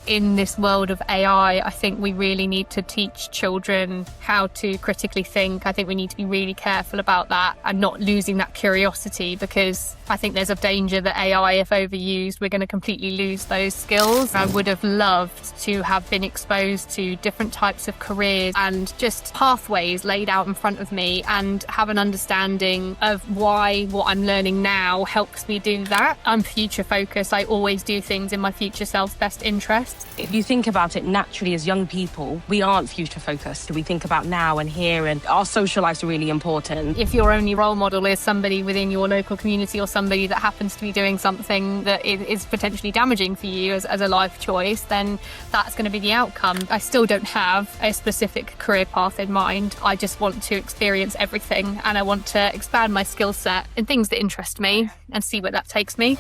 in this world of AI, I think we really need to teach children how to critically think. I think we need to be really careful about that and not losing that curiosity, because I think there's a danger that AI, if overused, we're going to completely lose those skills. I would have loved to have been exposed to different types of careers and just pathways laid out in front of me, and have an understanding of why what I'm learning now helps me do that. I'm future focused. I always do things in my future self's best interest. If you think about it, naturally as young people, we aren't future focused. We think about now and here, and our social lives are really important. If your only role model is somebody within your local community or somebody that happens to be doing something that is potentially damaging for you as a life choice, then that's going to be the outcome. I still don't have a specific career path in mind. I just want to experience everything, and I want to expand my skill set in things that interest me and see where that takes me.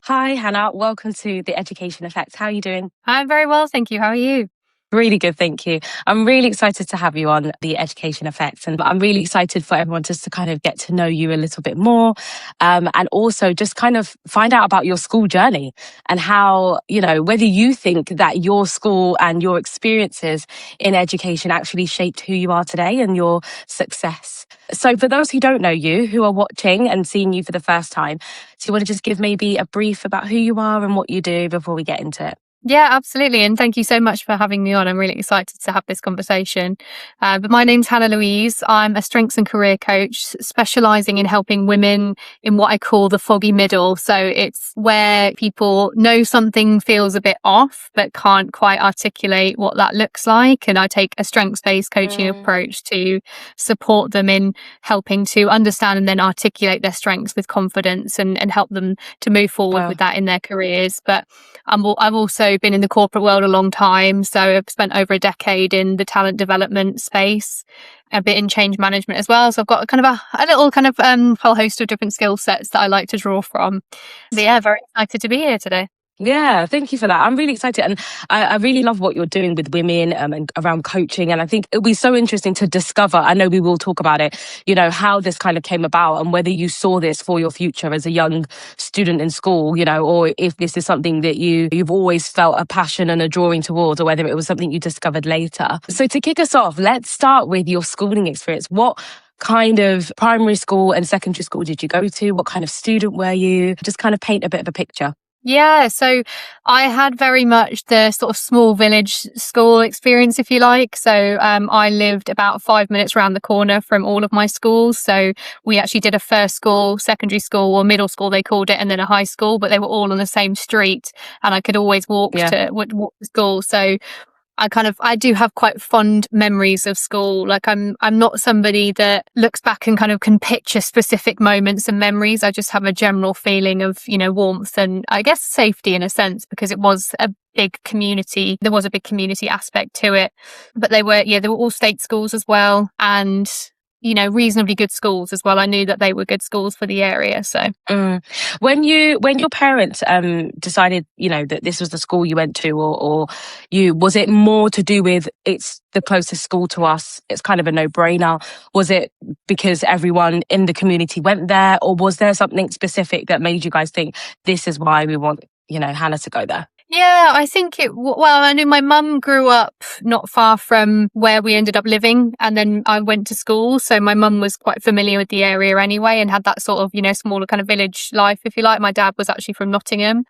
Hi, Hannah. Welcome to The Education Effect. How are you doing? I'm very well, thank you. How are you? Really good, thank you. I'm really excited to have you on The Education Effect, and I'm really excited for everyone just to kind of get to know you a little bit more, and also just kind of find out about your school journey and how, whether you think that your school and your experiences in education actually shaped who you are today and your success. So for those who don't know you, who are watching and seeing you for the first time, do you want to just give maybe a brief about who you are and what you do before we get into it? Yeah, absolutely. And thank you so much for having me on. I'm really excited to have this conversation. But my name's Hannah Louise. I'm a strengths and career coach specialising in helping women in what I call the foggy middle. So it's where people know something feels a bit off, but can't quite articulate what that looks like. And I take a strengths-based coaching approach to support them in helping to understand and then articulate their strengths with confidence and help them to move forward with that in their careers. But I've also been in the corporate world a long time. So I've spent over a decade in the talent development space, a bit in change management as well. So I've got kind of a little kind of whole host of different skill sets that I like to draw from. So yeah, very excited to be here today. Yeah, thank you for that. I'm really excited. And I really love what you're doing with women and around coaching. And I think it'll be so interesting to discover, I know we will talk about it, how this kind of came about and whether you saw this for your future as a young student in school, or if this is something that you've always felt a passion and a drawing towards, or whether it was something you discovered later. So to kick us off, let's start with your schooling experience. What kind of primary school and secondary school did you go to? What kind of student were you? Just kind of paint a bit of a picture. Yeah, so I had very much the sort of small village school experience, if you like. So I lived about 5 minutes around the corner from all of my schools. So we actually did a first school, secondary school, or middle school, they called it, and then a high school, but they were all on the same street, and I could always walk to school. So I do have quite fond memories of school. Like I'm not somebody that looks back and kind of can picture specific moments and memories. I just have a general feeling of, warmth and I guess safety in a sense, because it was a big community. There was a big community aspect to it, but they were all state schools as well. And reasonably good schools as well. I knew that they were good schools for the area. So when your parents decided, that this was the school you went to, or was it more to do with it's the closest school to us, it's kind of a no-brainer? Was it because everyone in the community went there, or was there something specific that made you guys think this is why we want, Hannah to go there? Yeah, I think I knew my mum grew up not far from where we ended up living, and then I went to school. So my mum was quite familiar with the area anyway and had that sort of, smaller kind of village life, if you like. My dad was actually from Nottingham,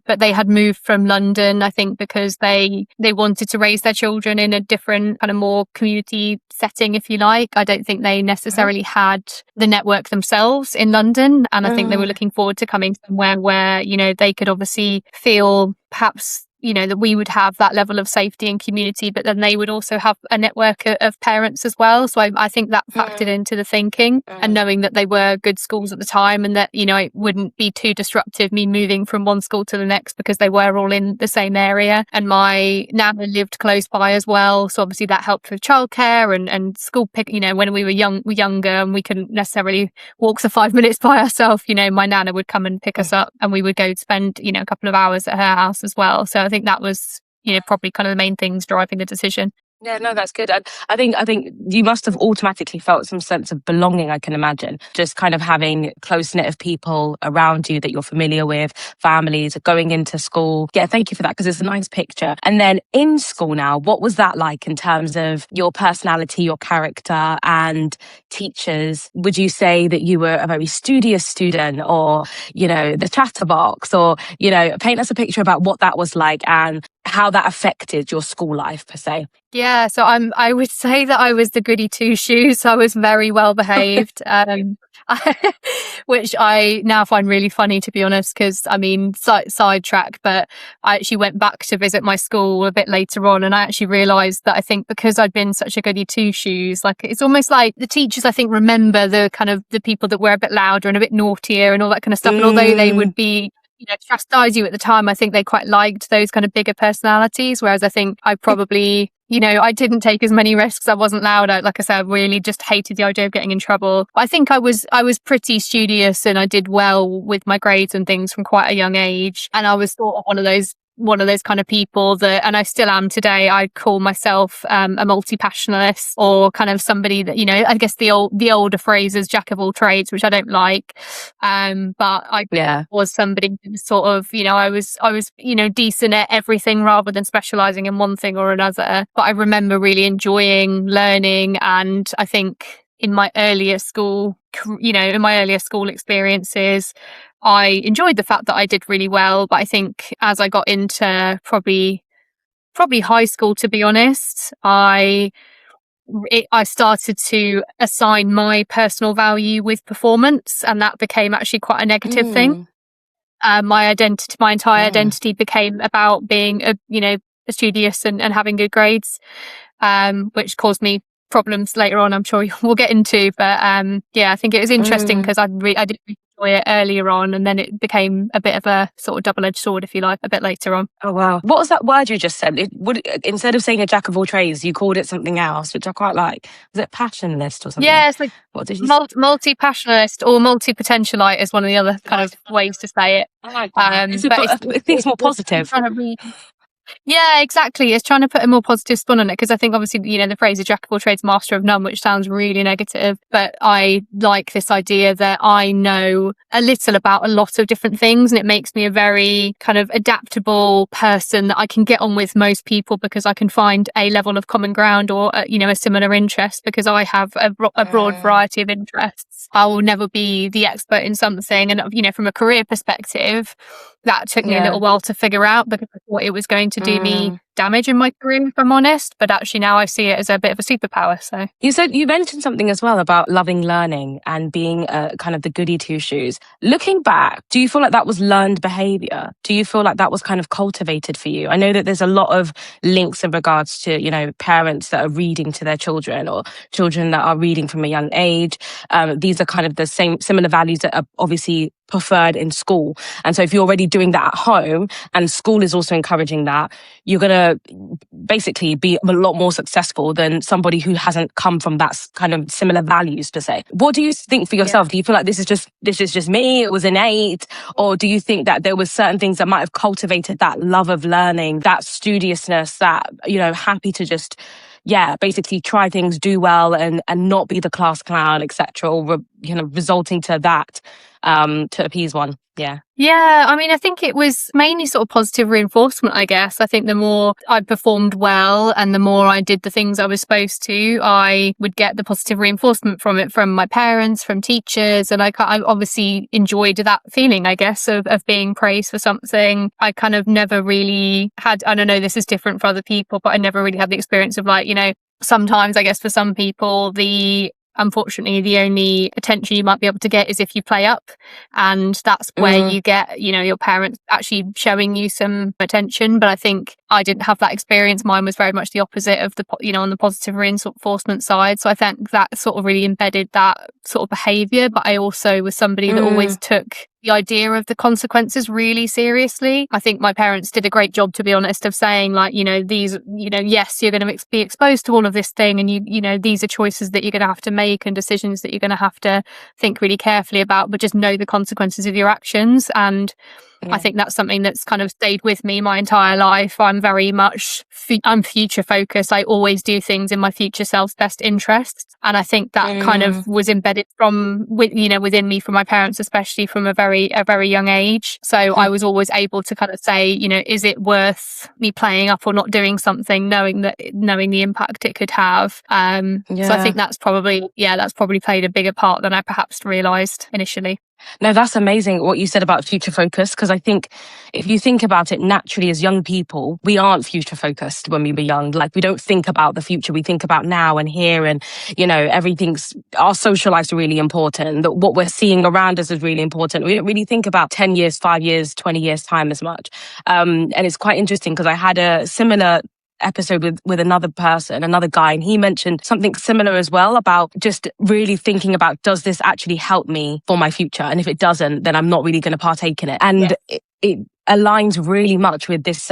but they had moved from London, I think, because they wanted to raise their children in a different kind of more community setting, if you like. I don't think they necessarily had the network themselves in London. And I think they were looking forward to coming somewhere where, they could obviously feel perhaps, that we would have that level of safety and community, but then they would also have a network of parents as well. So I think that factored into the thinking, and knowing that they were good schools at the time, and that, it wouldn't be too disruptive, me moving from one school to the next, because they were all in the same area. And my nana lived close by as well. So obviously that helped with childcare and school pick, when we were younger and we couldn't necessarily walk the 5 minutes by ourselves, my nana would come and pick us up, and we would go spend, a couple of hours at her house as well. So I think that was, probably kind of the main things driving the decision. Yeah, no, that's good. I think you must have automatically felt some sense of belonging, I can imagine. Just kind of having close knit of people around you that you're familiar with, families, going into school. Yeah, thank you for that, because it's a nice picture. And then in school now, what was that like in terms of your personality, your character, and teachers? Would you say that you were a very studious student, or, the chatterbox, or, paint us a picture about what that was like and how that affected your school life per se? Yeah, so I would say that I was the goody two shoes. I was very well behaved, which I now find really funny, to be honest, because I mean, sidetrack, but I actually went back to visit my school a bit later on, and I actually realised that I think because I'd been such a goody two shoes, like it's almost like the teachers, I think, remember the kind of the people that were a bit louder and a bit naughtier and all that kind of stuff. And although they would be chastise you at the time, I think they quite liked those kind of bigger personalities. Whereas I think I probably, I didn't take as many risks. I wasn't loud. Like I said, I really just hated the idea of getting in trouble. I think I was pretty studious, and I did well with my grades and things from quite a young age. And I was sort of one of those kind of people that, and I still am today, I call myself a multi-passionalist, or kind of somebody that, I guess the older phrase is jack of all trades, which I don't like. But I was somebody who was sort of, I was, decent at everything rather than specializing in one thing or another. But I remember really enjoying learning. And I think in my earlier school experiences, I enjoyed the fact that I did really well. But I think as I got into probably high school, to be honest, I started to assign my personal value with performance, and that became actually quite a negative thing. My entire identity became about being a studious and having good grades, which caused me problems later on, I'm sure we'll get into. But I think it was interesting because I did enjoy it earlier on, and then it became a bit of a sort of double-edged sword, if you like, a bit later on. Oh wow, what was that word you just said? Instead of saying a jack of all trades, you called it something else, which I quite like. Was it passionless or something? Yeah, it's like what did you multi-passionalist or multi-potentialite is one of the other kind of ways to say it. I like that. It's more positive. Yeah, exactly. It's trying to put a more positive spin on it, because I think obviously, the phrase "a jack of all trades, master of none," which sounds really negative, but I like this idea that I know a little about a lot of different things, and it makes me a very kind of adaptable person that I can get on with most people, because I can find a level of common ground, or a similar interest, because I have a broad variety of interests. I will never be the expert in something, and from a career perspective, that took me a little while to figure out, because I thought it was going to do me damage in my career, if I'm honest. But actually now I see it as a bit of a superpower. So you mentioned something as well about loving learning and being kind of the goody two shoes. Looking back, do you feel like that was learned behavior? Do you feel like that was kind of cultivated for you? I know that there's a lot of links in regards to, parents that are reading to their children, or children that are reading from a young age. These are kind of the similar values that are obviously preferred in school. And so if you're already doing that at home, and school is also encouraging that, you're going to basically be a lot more successful than somebody who hasn't come from that kind of similar values per se. What do you think for yourself? Do you feel like this is just me, it was innate? Or do you think that there was certain things that might have cultivated that love of learning, that studiousness, that, happy to just basically try things, do well, and not be the class clown, etc., or resulting to that to appease one? Yeah, I mean, I think it was mainly sort of positive reinforcement, I guess. I think the more I performed well and the more I did the things I was supposed to, I would get the positive reinforcement from it, from my parents, from teachers. And I obviously enjoyed that feeling, I guess, of being praised for something. I kind of never really had, I don't know, this is different for other people, but I never really had the experience of sometimes, I guess, for some people, unfortunately, the only attention you might be able to get is if you play up, and that's where you get, your parents actually showing you some attention. But I think I didn't have that experience. Mine was very much the opposite of on the positive reinforcement side. So I think that sort of really embedded that sort of behaviour. But I also was somebody that always took the idea of the consequences really seriously. I think my parents did a great job, to be honest, of saying these, yes, you're going to be exposed to all of this thing, and these are choices that you're going to have to make and decisions that you're going to have to think really carefully about, but just know the consequences of your actions. And I think that's something that's kind of stayed with me my entire life. I'm very much, I'm future focused. I always do things in my future self's best interest. And I think that kind of was embedded within me from my parents, especially from a very young age. So I was always able to kind of say, is it worth me playing up or not doing something, knowing the impact it could have. So I think that's probably played a bigger part than I perhaps realized initially. No, that's amazing what you said about future focus, because I think if you think about it naturally as young people, we aren't future focused when we were young. Like, we don't think about the future. We think about now and here, and, our social life's really important. That what we're seeing around us is really important. We don't really think about 10 years, 5 years, 20 years time as much. And it's quite interesting because I had a similar episode with another guy, and he mentioned something similar as well about just really thinking about, does this actually help me for my future? And if it doesn't, then I'm not really going to partake in it. And it aligns really much with this,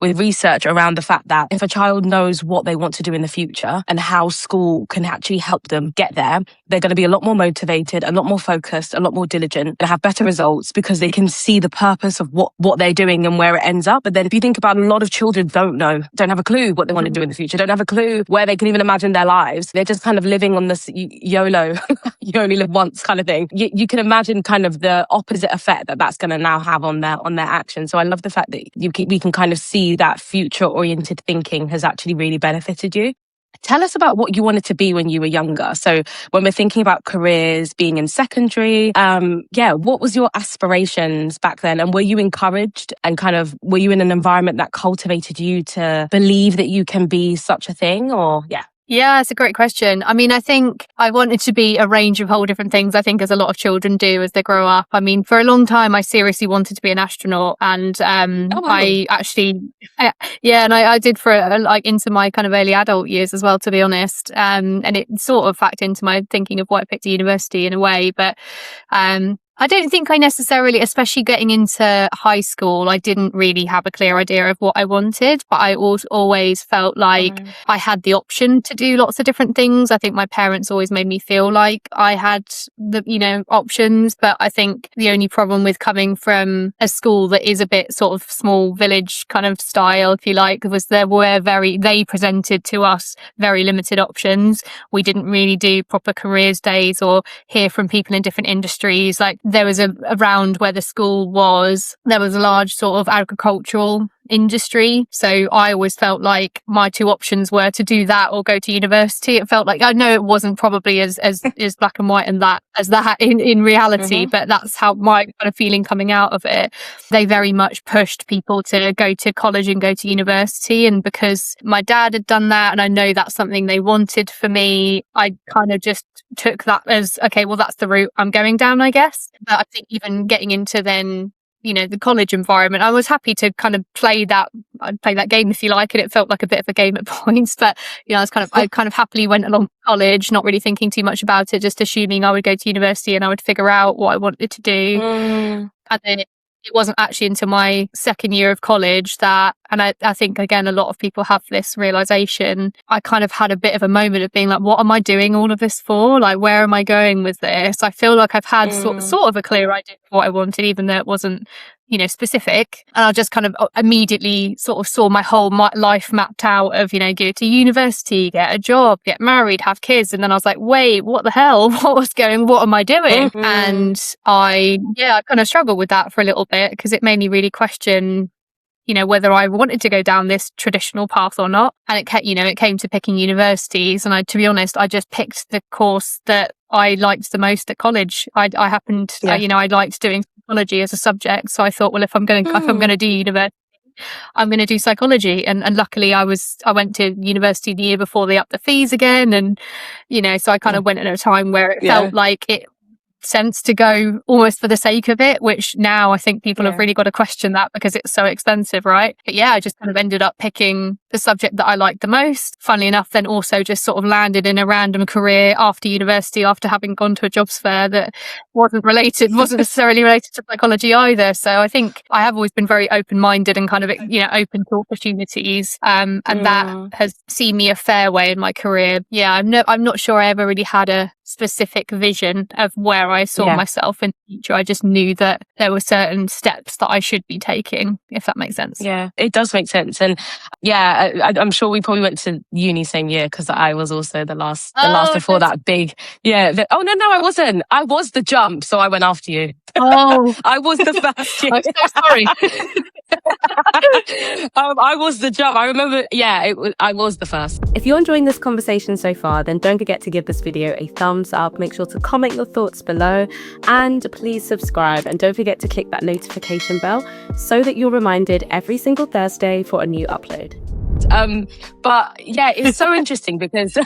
with research around the fact that if a child knows what they want to do in the future and how school can actually help them get there, they're going to be a lot more motivated, a lot more focused, a lot more diligent, and have better results because they can see the purpose of what they're doing and where it ends up. But then if you think about, a lot of children don't have a clue what they want to do in the future, don't have a clue where they can even imagine their lives. They're just kind of living on this YOLO, you only live once kind of thing. You can imagine kind of the opposite effect that's going to now have on their action. So I love the fact that we can kind of see that future-oriented thinking has actually really benefited you. Tell us about what you wanted to be when you were younger. So when we're thinking about careers, being in secondary, what was your aspirations back then? And were you encouraged, and kind of were you in an environment that cultivated you to believe that you can be such a thing, or Yeah, it's a great question. I mean, I think I wanted to be a range of whole different things, I think, as a lot of children do as they grow up. I mean, for a long time, I seriously wanted to be an astronaut. And I actually, and I did for into my kind of early adult years as well, to be honest. And it sort of factored into my thinking of why I picked a university in a way. But I don't think I necessarily, especially getting into high school, I didn't really have a clear idea of what I wanted, but I always felt like I had the option to do lots of different things. I think my parents always made me feel like I had the, options, but I think the only problem with coming from a school that is a bit sort of small village kind of style, if you like, was they presented to us very limited options. We didn't really do proper careers days or hear from people in different industries. Like, there was around where the school was, there was a large sort of agricultural industry. So I always felt like my two options were to do that or go to university. It felt like, I know it wasn't probably as black and white and that as that in reality, but that's how my kind of feeling coming out of it. They very much pushed people to go to college and go to university. And because my dad had done that, and I know that's something they wanted for me, I kind of just took that as, okay, well, that's the route I'm going down, I guess. But I think even getting into then, the college environment, I was happy to kind of play that game, if you like, and it felt like a bit of a game at points. But I kind of happily went along to college, not really thinking too much about it, just assuming I would go to university and I would figure out what I wanted to do. And then it wasn't actually until my second year of college that, and I think, again, a lot of people have this realization, I kind of had a bit of a moment of being like, what am I doing all of this for? Like, where am I going with this? I feel like I've had sort of a clear idea of what I wanted, even though it wasn't, specific. And I just kind of immediately sort of saw my whole life mapped out of, go to university, get a job, get married, have kids. And then I was like, wait, what the hell? What am I doing? And I kind of struggled with that for a little bit, because it made me really question, whether I wanted to go down this traditional path or not. And it came to picking universities. And to be honest, I just picked the course that I liked the most at college. I liked doing psychology as a subject. So I thought, well, if I'm going to do university, I'm going to do psychology. And luckily I went to university the year before they upped the fees again. And, so I kind of went at a time where it felt like it sense to go almost for the sake of it, which now I think people have really got to question that, because it's so expensive, right? But I just kind of ended up picking the subject that I liked the most. Funnily enough, then also just sort of landed in a random career after university, after having gone to a jobs fair that wasn't necessarily related to psychology either. So I think I have always been very open-minded and kind of, open to opportunities. And that has seen me a fair way in my career. I'm not sure I ever really had a specific vision of where I saw myself in the future. I just knew that there were certain steps that I should be taking, if that makes sense. Yeah, it does make sense. And I'm sure we probably went to uni same year, because I was also the last before that big. Oh, no, I wasn't. I was the jump. So I went after you. Oh, I was the first year. I'm so sorry. I was the jump. I remember, I was the first. If you're enjoying this conversation so far, then don't forget to give this video a thumbs up. Make sure to comment your thoughts below, and please subscribe. And don't forget to click that notification bell so that you're reminded every single Thursday for a new upload. But yeah, it's so interesting because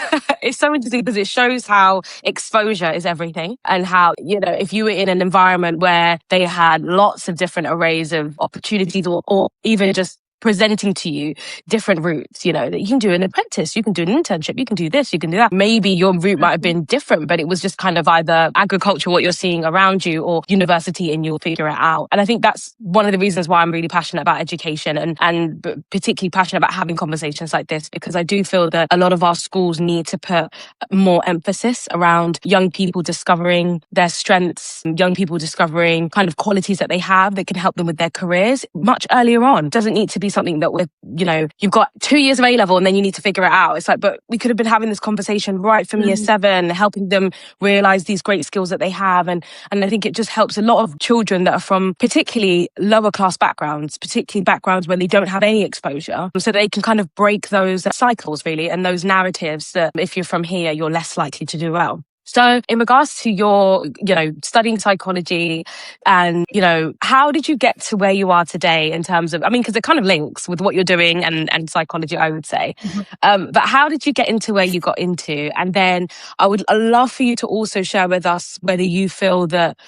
it shows how exposure is everything, and how, if you were in an environment where they had lots of different arrays of opportunities, or even just presenting to you different routes, that you can do an apprentice, you can do an internship, you can do this, you can do that. Maybe your route might have been different, but it was just kind of either agriculture, what you're seeing around you, or university, and you'll figure it out. And I think that's one of the reasons why I'm really passionate about education, and particularly passionate about having conversations like this, because I do feel that a lot of our schools need to put more emphasis around young people discovering their strengths, young people discovering kind of qualities that they have that can help them with their careers much earlier on. It doesn't need to be something that you've got 2 years of A-level and then you need to figure it out. It's like, but we could have been having this conversation right from year 7, helping them realize these great skills that they have. And I think it just helps a lot of children that are from particularly lower class backgrounds, particularly backgrounds where they don't have any exposure, so they can kind of break those cycles really, and those narratives that if you're from here, you're less likely to do well. So in regards to your, studying psychology, and, how did you get to where you are today in terms of, because it kind of links with what you're doing and psychology, I would say. But how did you get into where you got into? And then I'd love for you to also share with us whether you feel that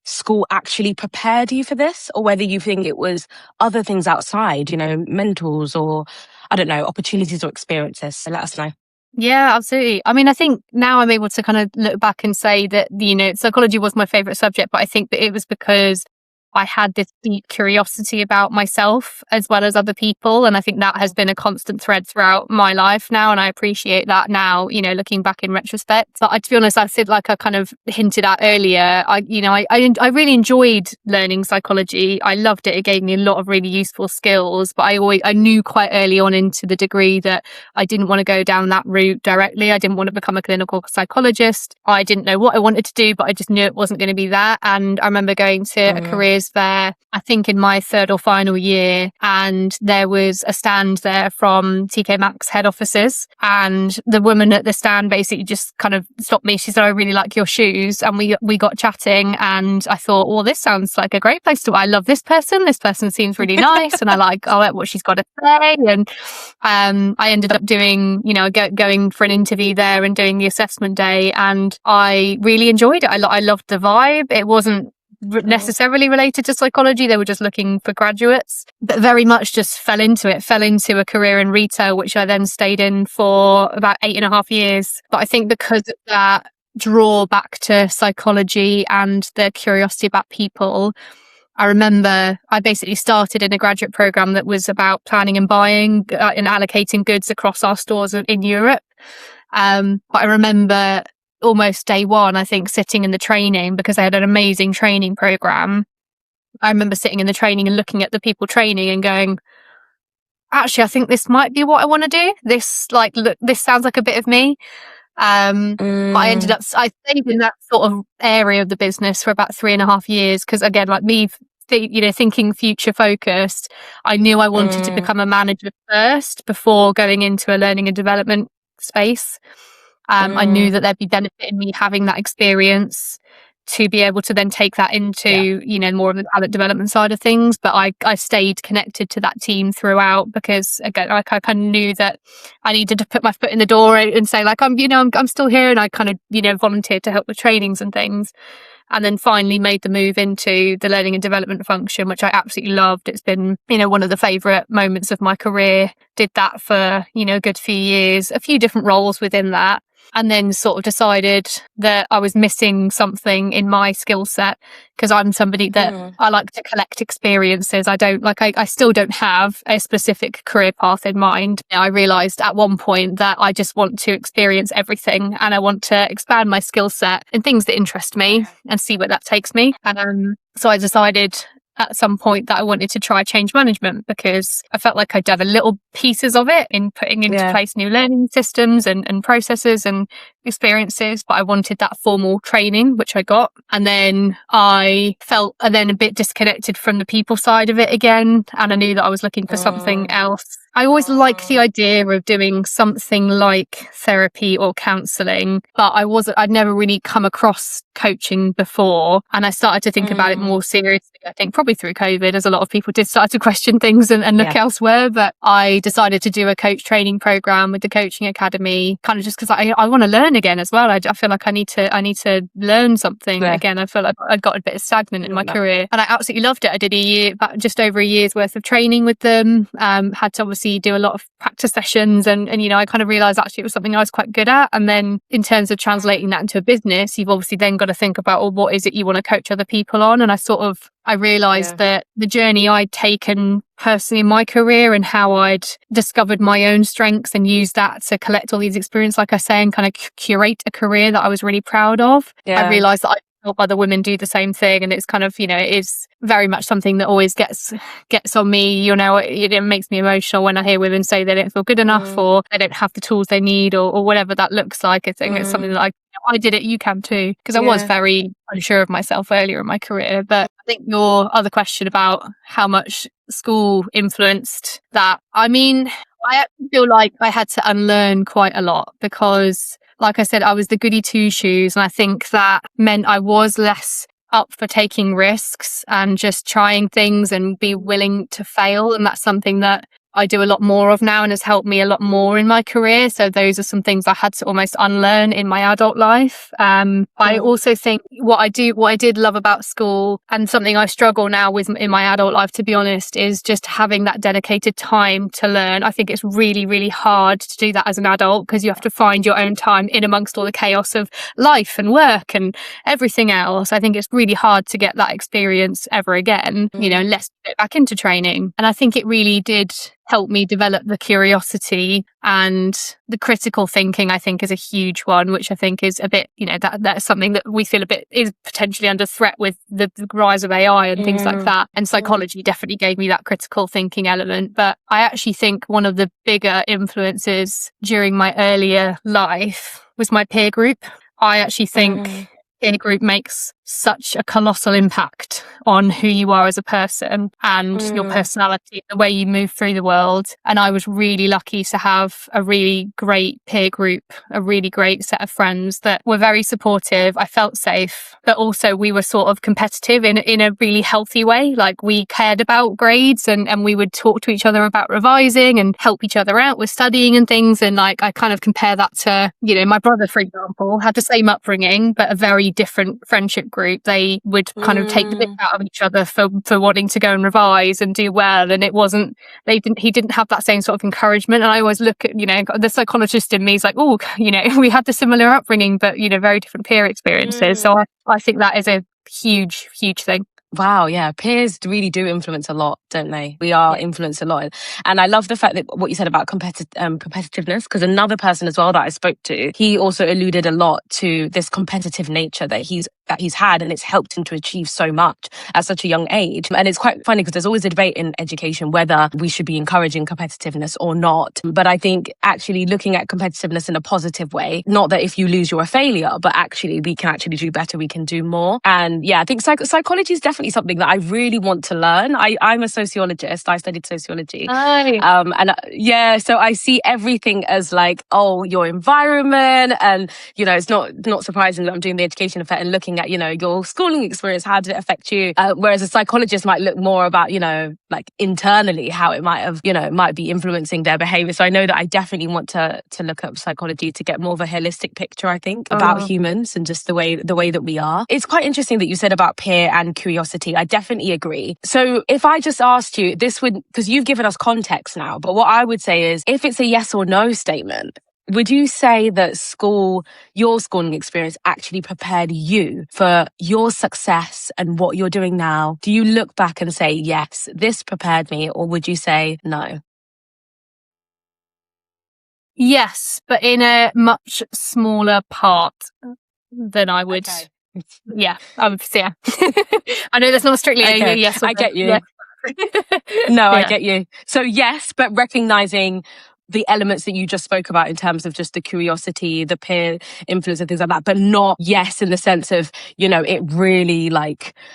school actually prepared you for this, or whether you think it was other things outside, mentors, or, I don't know, opportunities or experiences. So let us know. Yeah, absolutely. I think now I'm able to kind of look back and say that, psychology was my favorite subject, but I think that it was because I had this deep curiosity about myself as well as other people. And I think that has been a constant thread throughout my life now. And I appreciate that now, looking back in retrospect. But to be honest, I feel like I kind of hinted at earlier, I really enjoyed learning psychology. I loved it. It gave me a lot of really useful skills. But I knew quite early on into the degree that I didn't want to go down that route directly. I didn't want to become a clinical psychologist. I didn't know what I wanted to do, but I just knew it wasn't going to be that. And I remember going to a careers fair, I think in my 3rd or final year, and there was a stand there from TK Maxx head offices, and the woman at the stand basically just kind of stopped me. She said, "I really like your shoes," and we got chatting, and I thought, well, this sounds like a great place to. I love this person seems really nice, and I like what she's got to say. And I ended up doing, going for an interview there and doing the assessment day, and I really enjoyed it. I loved the vibe. It wasn't necessarily related to psychology. They were just looking for graduates, but very much just fell into a career in retail, which I then stayed in for about 8.5 years. But I think because of that draw back to psychology and the curiosity about people, I remember I basically started in a graduate program that was about planning and buying and allocating goods across our stores in Europe. But I remember almost day one, I think, sitting in the training, because I had an amazing training program. I remember sitting in the training and looking at the people training and going, actually, I think this might be what I want to do. This sounds like a bit of me. But I stayed in that sort of area of the business for about 3.5 years. Because again, like me, thinking future focused, I knew I wanted to become a manager first before going into a learning and development space. I knew that there'd be benefit in me having that experience to be able to then take that into, more of the talent development side of things. But I stayed connected to that team throughout, because again, I kind of knew that I needed to put my foot in the door and say, like, I'm still here. And I kind of, volunteered to help with trainings and things. And then finally made the move into the learning and development function, which I absolutely loved. It's been, one of the favourite moments of my career. Did that for, a good few years, a few different roles within that. and then sort of decided that I was missing something in my skill set, because I'm somebody that I like to collect experiences. I still don't have a specific career path in mind. I realized at one point that I just want to experience everything, and I want to expand my skill set in things that interest me and see where that takes me. And so I decided at some point that I wanted to try change management, because I felt like I'd done a little pieces of it in putting into place new learning systems and processes and experiences, but I wanted that formal training, which I got. And then I felt a bit disconnected from the people side of it again, and I knew that I was looking for something else. I always liked the idea of doing something like therapy or counselling, but I'd never really come across coaching before. And I started to think about it more seriously, I think probably through COVID, as a lot of people did start to question things and look elsewhere. But I decided to do a coach training program with the Coaching Academy, kind of just because I want to learn again as well. I feel like I need to learn something again. I feel like I got a bit stagnant in my career, and I absolutely loved it. I did just over a year's worth of training with them. Had to obviously do a lot of practice sessions, and I kind of realized actually it was something I was quite good at. And then in terms of translating that into a business, you've obviously then got to think about, well, what is it you want to coach other people on? And I realized that the journey I'd taken personally in my career and how I'd discovered my own strengths and used that to collect all these experiences, like I say, and kind of curate a career that I was really proud of. I realized that I help other women do the same thing, and it's kind of, it is very much something that always gets on me. It makes me emotional when I hear women say they don't feel good enough, or they don't have the tools they need, or whatever that looks like. I think it's something that I did it, you can too, because I was very unsure of myself earlier in my career. But I think your other question about how much school influenced that, I actually feel like I had to unlearn quite a lot, because like I said, I was the goody two shoes, and I think that meant I was less up for taking risks and just trying things and be willing to fail. And that's something that I do a lot more of now and has helped me a lot more in my career. So those are some things I had to almost unlearn in my adult life. I also think what I did love about school, and something I struggle now with in my adult life, to be honest, is just having that dedicated time to learn. I think it's really, really hard to do that as an adult, because you have to find your own time in amongst all the chaos of life and work and everything else. I think it's really hard to get that experience ever again, unless you get back into training. And I think it really did help me develop the curiosity, and the critical thinking, I think, is a huge one, which I think is a bit, that's something that we feel a bit is potentially under threat with the rise of AI and things like that. And psychology definitely gave me that critical thinking element. But I actually think one of the bigger influences during my earlier life was my peer group. I actually think peer group makes such a colossal impact on who you are as a person and your personality, the way you move through the world. And I was really lucky to have a really great peer group, a really great set of friends that were very supportive. I felt safe, but also we were sort of competitive in a really healthy way. Like, we cared about grades, and we would talk to each other about revising and help each other out with studying and things. And I kind of compare that to, my brother, for example, had the same upbringing, but a very different friendship group. They would kind of take the bit out of each other for wanting to go and revise and do well, and he didn't have that same sort of encouragement. And I always look at the psychologist in me is like, oh, we had the similar upbringing, but very different peer experiences. So I think that is a huge thing. Wow, yeah. Peers really do influence a lot, don't they? We are influenced a lot. And I love the fact that what you said about competitiveness, because another person as well that I spoke to, he also alluded a lot to this competitive nature that he's had, and it's helped him to achieve so much at such a young age. And it's quite funny because there's always a debate in education whether we should be encouraging competitiveness or not. But I think actually looking at competitiveness in a positive way, not that if you lose you're a failure, but actually we can actually do better, we can do more. And yeah, I think psychology is definitely something that I really want to learn. I'm a sociologist. I studied sociology. So I see everything as like, your environment, and it's not surprising that I'm doing the education effect and looking at your schooling experience, how did it affect you, whereas a psychologist might look more about like internally how it might be influencing their behavior. So I know that I definitely want to look up psychology to get more of a holistic picture, I think, about humans and just the way that we are. It's quite interesting that you said about peer and curiosity. I definitely agree. So if I just asked you, this would, because you've given us context now, but what I would say is, if it's a yes or no statement, Would you say that your schooling experience actually prepared you for your success and what you're doing now? Do you look back and say, yes, this prepared me? Or would you say no? Yes, but in a much smaller part than I would. Okay. Yeah. Yeah. I know that's not strictly a yes or I get you. Yeah. No, I Yeah. get you. So yes, but recognizing the elements that you just spoke about in terms of just the curiosity, the peer influence and things like that, but not yes in the sense of, it really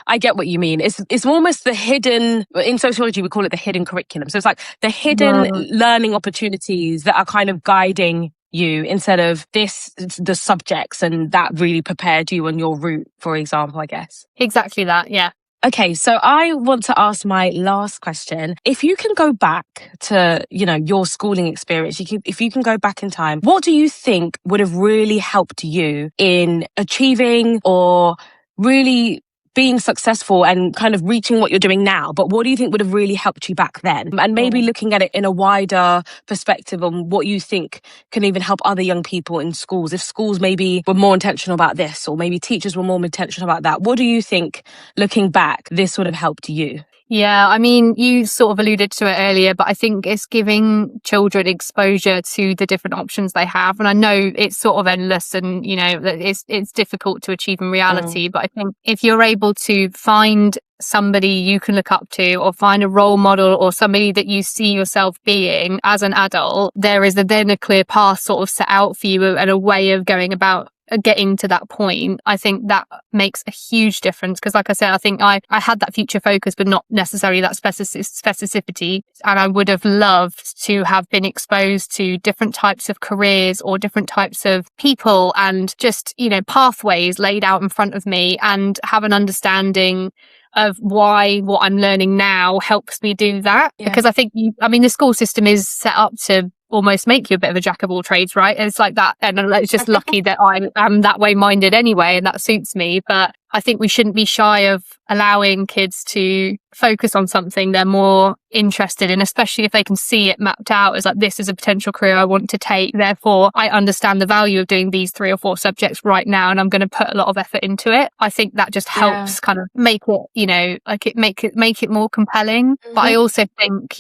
I get what you mean. It's almost the hidden, in sociology, we call it the hidden curriculum. So it's like the hidden learning opportunities that are kind of guiding you instead of the subjects, and that really prepared you on your route, for example, I guess. Exactly that. Yeah. Okay, so I want to ask my last question. If you can go back to, your schooling experience, if you can go back in time, what do you think would have really helped you in achieving or really being successful and kind of reaching what you're doing now? But what do you think would have really helped you back then? And maybe looking at it in a wider perspective on what you think can even help other young people in schools. If schools maybe were more intentional about this, or maybe teachers were more intentional about that, what do you think, looking back, this would have helped you? Yeah, I mean, you sort of alluded to it earlier, but I think it's giving children exposure to the different options they have. And I know it's sort of endless and, it's difficult to achieve in reality. But I think if you're able to find somebody you can look up to, or find a role model or somebody that you see yourself being as an adult, there is then a clear path sort of set out for you and a way of going about getting to that point. I think that makes a huge difference because, like I said, I think I had that future focus, but not necessarily that specificity. And I would have loved to have been exposed to different types of careers or different types of people and just, pathways laid out in front of me and have an understanding of why what I'm learning now helps me do that. Yeah. Because I think, the school system is set up to almost make you a bit of a jack of all trades, right? It's like that. And it's just lucky that I'm that way minded anyway, and that suits me. But I think we shouldn't be shy of allowing kids to focus on something they're more interested in, especially if they can see it mapped out as like, this is a potential career I want to take. Therefore, I understand the value of doing these 3 or 4 subjects right now, and I'm going to put a lot of effort into it. I think that just helps kind of make it, make it more compelling. But I also think,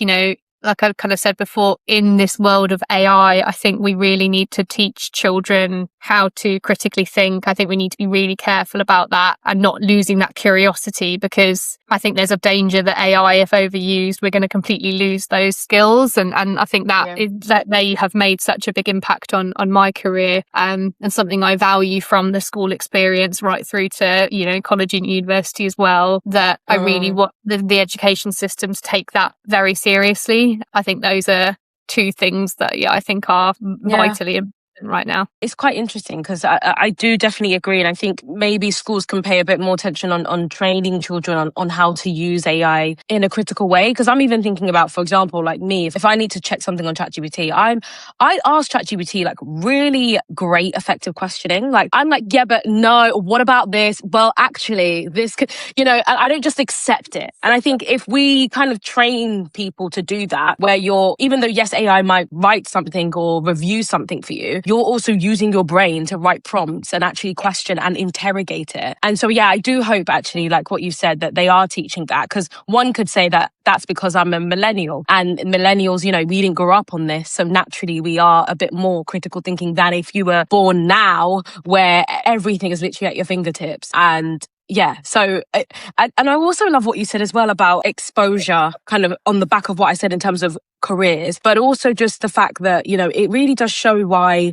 like I kind of said before, in this world of AI, I think we really need to teach children how to critically think. I think we need to be really careful about that and not losing that curiosity, because I think there's a danger that AI, if overused, we're going to completely lose those skills. And I think that they have made such a big impact on my career, and something I value from the school experience right through to, college and university as well, that I really want the education system to take that very seriously. I think those are 2 things that I think are vitally important right now. It's quite interesting because I do definitely agree, and I think maybe schools can pay a bit more attention on training children on how to use AI in a critical way. Because I'm even thinking about, for example, like me, if I need to check something on ChatGPT, I ask ChatGPT like really great effective questioning. Like I'm like, yeah, but no, what about this? Well, actually, this could, and I don't just accept it. And I think if we kind of train people to do that, where even though yes, AI might write something or review something for you, you're also using your brain to write prompts and actually question and interrogate it. And so, I do hope actually, like what you said, that they are teaching that, because one could say that that's because I'm a millennial, and millennials, we didn't grow up on this. So naturally we are a bit more critical thinking than if you were born now, where everything is literally at your fingertips. And so, and I also love what you said as well about exposure, kind of on the back of what I said in terms of careers, but also just the fact that, it really does show why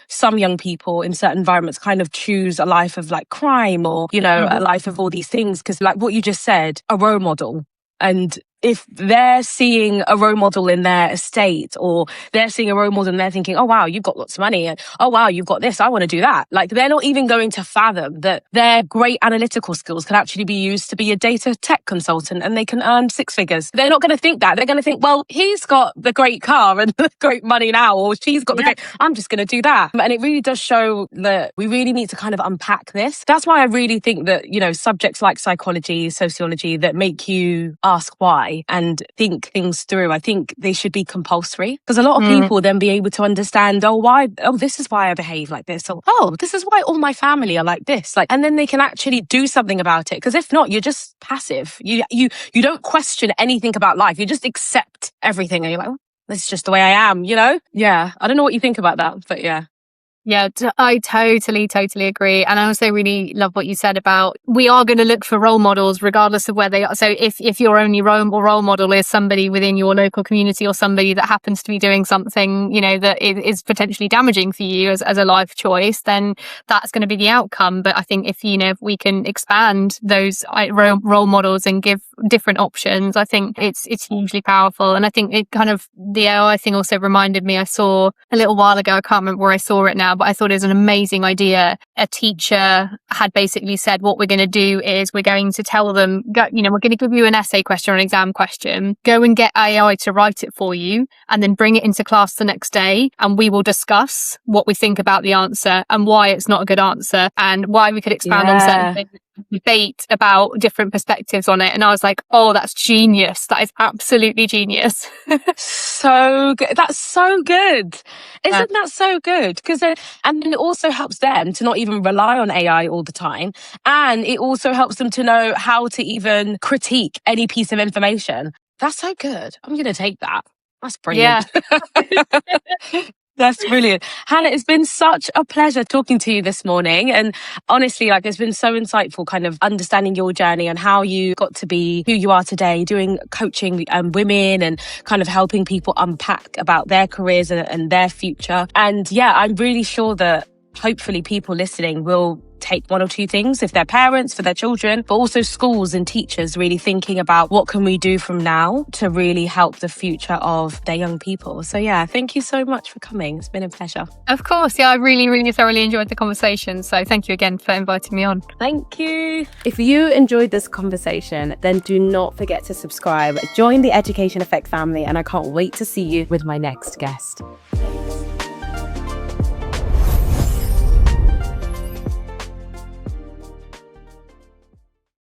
some young people in certain environments kind of choose a life of like crime or, a life of all these things. Because like what you just said, a role model. And if they're seeing a role model in their estate, or they're seeing a role model and they're thinking, oh, wow, you've got lots of money. And oh, wow, you've got this. I want to do that. Like they're not even going to fathom that their great analytical skills can actually be used to be a data tech consultant and they can earn 6 figures. They're not going to think that. They're going to think, well, he's got the great car and the great money now, or she's got the great, I'm just going to do that. And it really does show that we really need to kind of unpack this. That's why I really think that, subjects like psychology, sociology that make you ask why AI and think things through, I think they should be compulsory, because a lot of people then be able to understand, this is why I behave like this, or this is why all my family are like this, like, and then they can actually do something about it. Because if not, you're just passive. You don't question anything about life. You just accept everything, and you're like, this is just the way I am, you know? Yeah, I don't know what you think about that, but yeah. Yeah, I totally agree. And I also really love what you said about, we are going to look for role models regardless of where they are. So if your only role model is somebody within your local community, or somebody that happens to be doing something, you know, that is potentially damaging for you as a life choice, then that's going to be the outcome. But I think if we can expand those role models and give different options, I think it's hugely powerful. And I think it kind of, the AI thing also reminded me, I saw a little while ago, I can't remember where I saw it now, but I thought it was an amazing idea. A teacher had basically said, what we're going to do is we're going to tell them, we're going to give you an essay question or an exam question, go and get AI to write it for you, and then bring it into class the next day, and we will discuss what we think about the answer and why it's not a good answer, and why we could expand on certain things, debate about different perspectives on it. And I was like, oh, that's genius. That is absolutely genius. So good. That's so good. Isn't that so good? Because and then it also helps them to not even rely on AI all the time. And it also helps them to know how to even critique any piece of information. That's so good. I'm going to take that. That's brilliant. Yeah. That's brilliant. Hannah, it's been such a pleasure talking to you this morning. And honestly, like, it's been so insightful kind of understanding your journey and how you got to be who you are today, doing coaching women and kind of helping people unpack about their careers and their future. And yeah, I'm really sure that hopefully people listening will take one or two things, if they're parents, for their children, but also schools and teachers really thinking about what can we do from now to really help the future of their young people. So yeah, thank you so much for coming. It's been a pleasure. Of course. Yeah, I really thoroughly enjoyed the conversation. So thank you again for inviting me on. Thank you. If you enjoyed this conversation, then do not forget to subscribe, join the Education Effect family, and I can't wait to see you with my next guest.